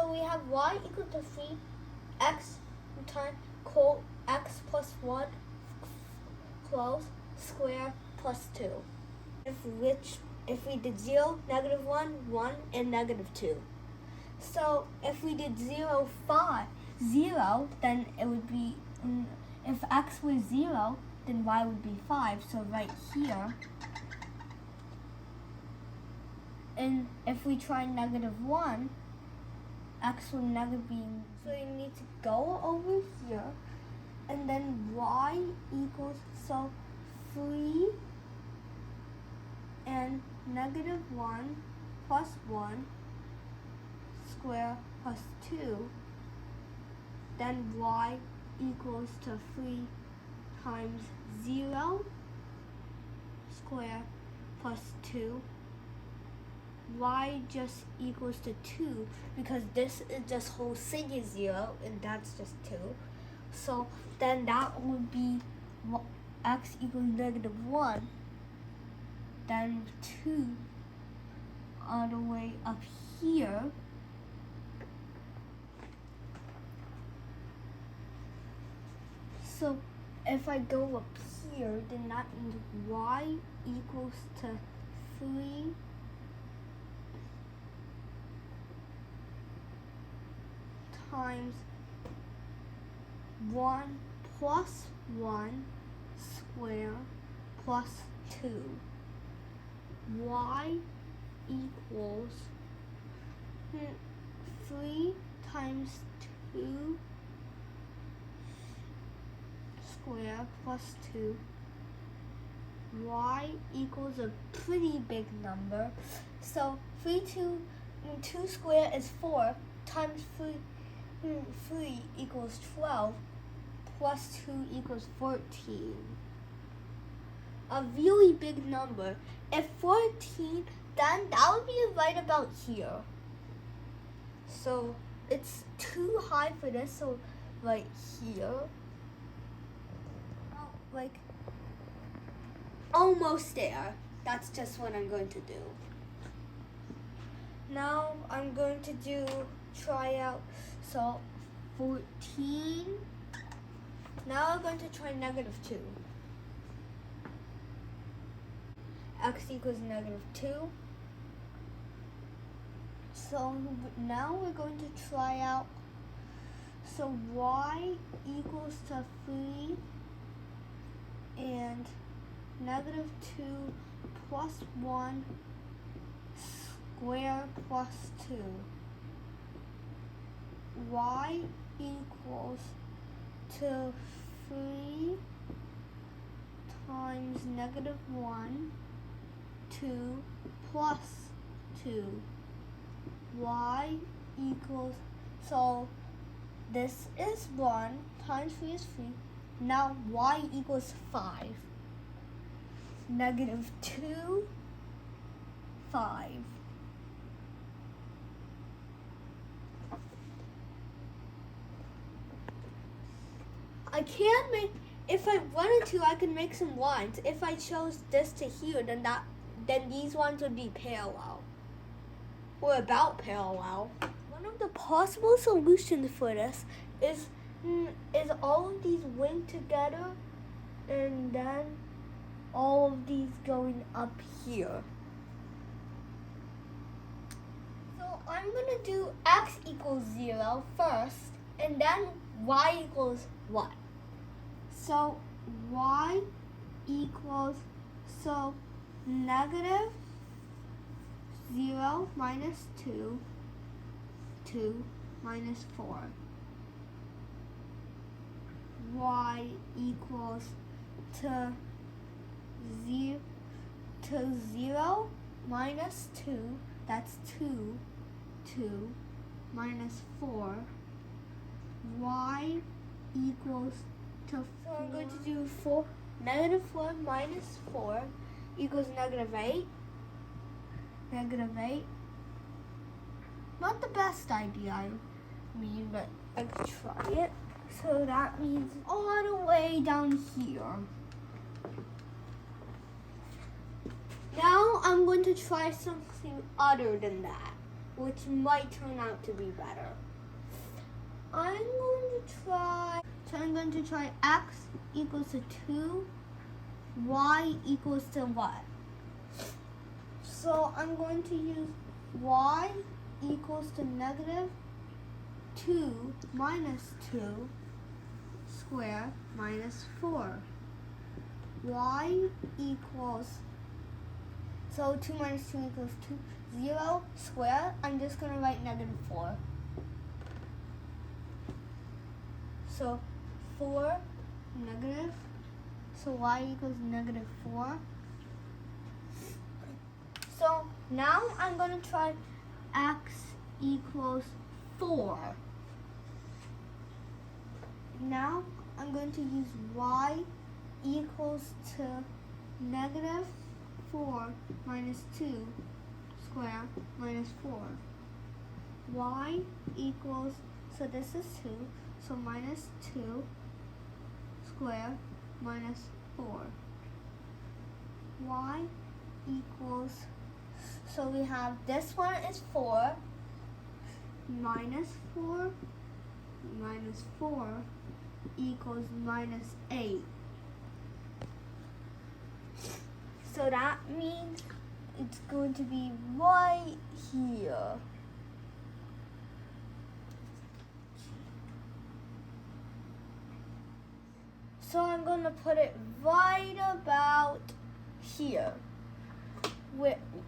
So we have y equal to 3x times x plus 1 close square plus 2. If we did 0, -1, 1, and -2. So if we did 0, 5, 0, then it would be, if x was 0, then y would be 5. So right here. And if we try -1, x will never be. So you need to go over here, and then y equals, so 3 and -1 plus 1 square plus 2. Then y equals to 3 times 0 square plus 2. Y just equals to 2 because this is just whole thing is 0 and that's just 2. So then that would be x equals -1. Then 2 all the way up here. So if I go up here, then that means y equals to 3 times 1 plus 1 square plus 2. Y equals 3 times 2 square plus 2. Y equals a pretty big number. So 2 square is 4 times 3 equals 12 plus 2 equals 14. A really big number. If 14, then that would be right about here. So it's too high for this, so right here. Like almost there. That's just what I'm going to do. Now I'm going to try out, so 14. Now I'm going to try -2. X equals -2. So now we're going to try out, so y equals to 3 and -2 plus 1 square plus 2. Y equals to 3 times -1, 2 plus 2. Y equals, so this is 1 times 3 is 3. Now y equals 5. -2, 5. I can make, if I wanted to, I could make some lines. If I chose this to here, then these ones would be parallel. Or about parallel. One of the possible solutions for this is all of these linked together and then all of these going up here. So I'm gonna do x equals 0 first and then y equals 1. So y equals, so -0 minus 2, 2 minus 4. Y equals to 0 minus 2, that's 2, 2 minus 4. Y equals to 4. So I'm going to do -4 minus 4 equals -8. -8. Not the best idea, I mean, but I could try it. So that means all the way down here. Now I'm going to try something other than that. which might turn out to be better. I'm going to try x equals to 2, y equals to what? So I'm going to use y equals to negative 2 minus 2 square minus 4. Y equals, so 2 minus 2 equals 2, 0 square. I'm just going to write negative 4. So 4 negative, so y equals negative 4. So now I'm going to try x equals 4. Now I'm going to use y equals to negative 4 minus 2 square minus 4. Y equals, so this is 2, so minus 2 square minus 4. Y equals, so we have this one is 4 minus 4 minus 4 equals minus 8. So that means it's going to be right here. So I'm going to put it right about here.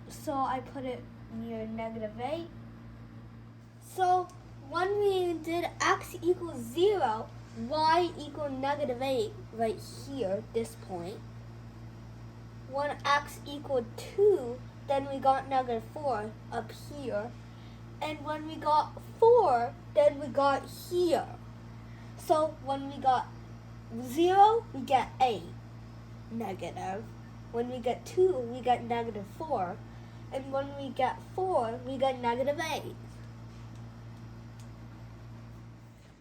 So I put it near negative 8. So when we did x equals 0, y equals negative 8 right here, this point. When x equaled 2, then we got negative 4 up here. And when we got 4, then we got here. So when we got 0, we get 8 negative. When we get 2, we get negative 4. And when we get 4, we get negative 8.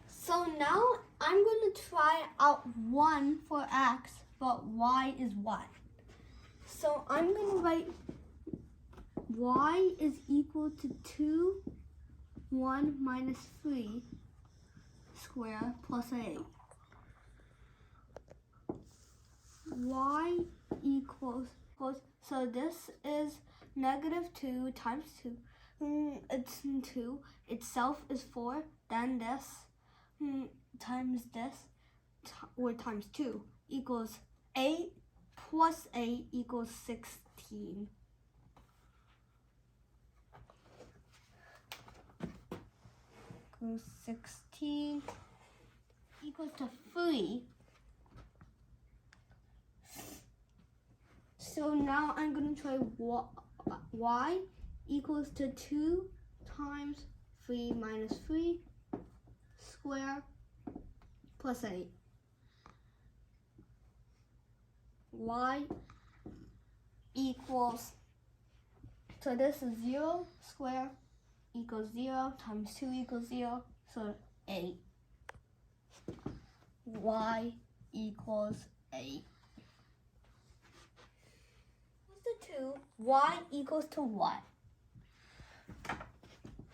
So now I'm going to try out 1 for x, but y is 1. So I'm going to write y is equal to 2, 1 minus 3 square plus 8. Y equals, so this is negative 2 times 2. It's 2. Itself is 4. Then this times this, or times 2, equals 8 plus 8 equals 16. Equals 16 equals to 3. So now I'm going to try y equals to 2 times 3 minus 3 square plus 8. Y equals, so this is 0 square equals 0 times 2 equals 0, so 8. Y equals 8. What's the 2? Y equals to what?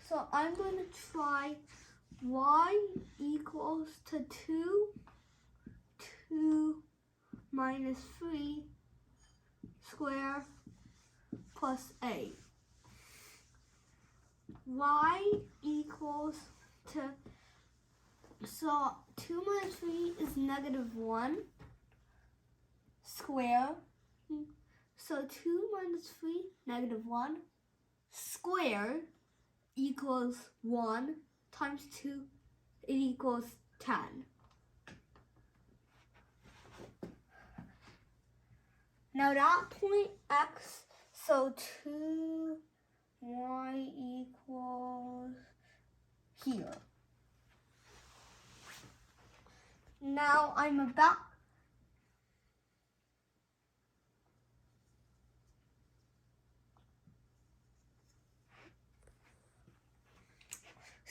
So I'm going to try y equals to 2 minus 3 square plus 8. Y equals to, so 2 minus 3 is negative 1 square. So 2 minus 3, negative 1 squared equals 1 times 2, it equals 10. Now that point x, so 2y equals here. Now I'm about,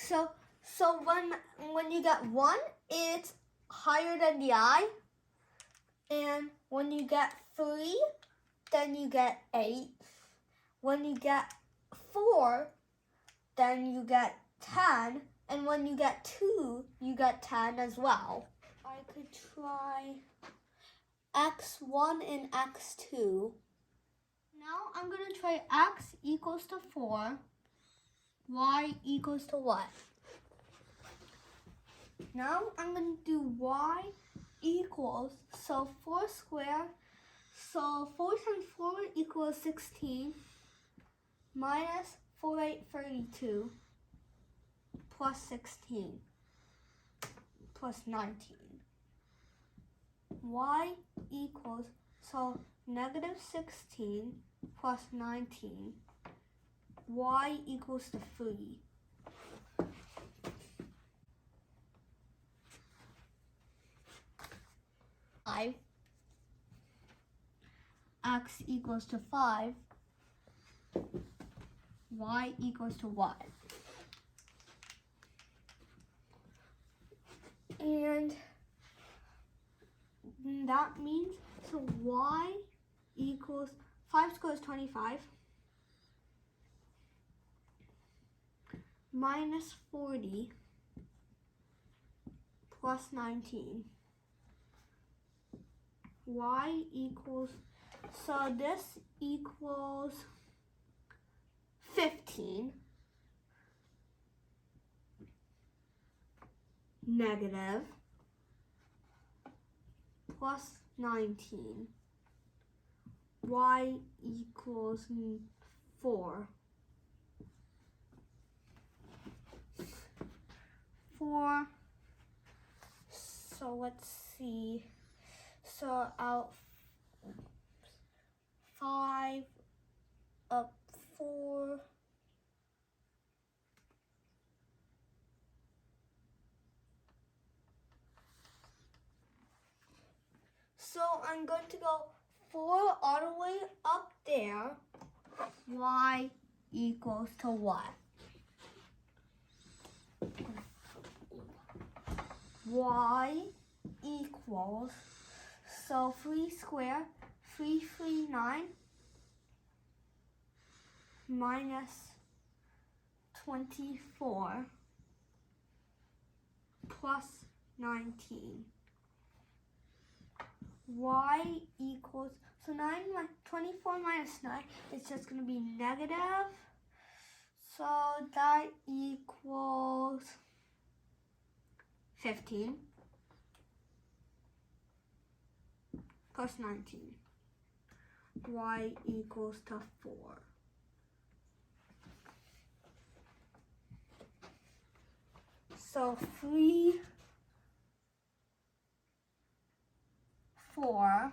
so when you get 1, it's higher than the I. And when you get 3, then you get 8. When you get 4, then you get 10, and when you get 2, you get 10 as well. I could try x1 and x2. Now I'm going to try x equals to 4, y equals to what? Now I'm going to do y equals, so 4 squared, so 4 times 4 equals 16, minus 4, 8, 32, plus 16, plus 19. Y equals, so negative 16 plus 19, y equals to 3. X equals to 5, y equals to what? And that means, so y equals 5 squared is 25, minus 40 plus 19. Y equals, so this equals 15, negative, plus 19. Y equals 4. 4. So let's see. So out 5 up 4. So I'm going to go 4 all the way up there. Y equals to what? Y equals, so 3 squared, 339, minus 24, plus 19. Y equals, so 24 minus 9 is just going to be negative. So that equals 15 plus 19. Y equals to 4. So 3, 4.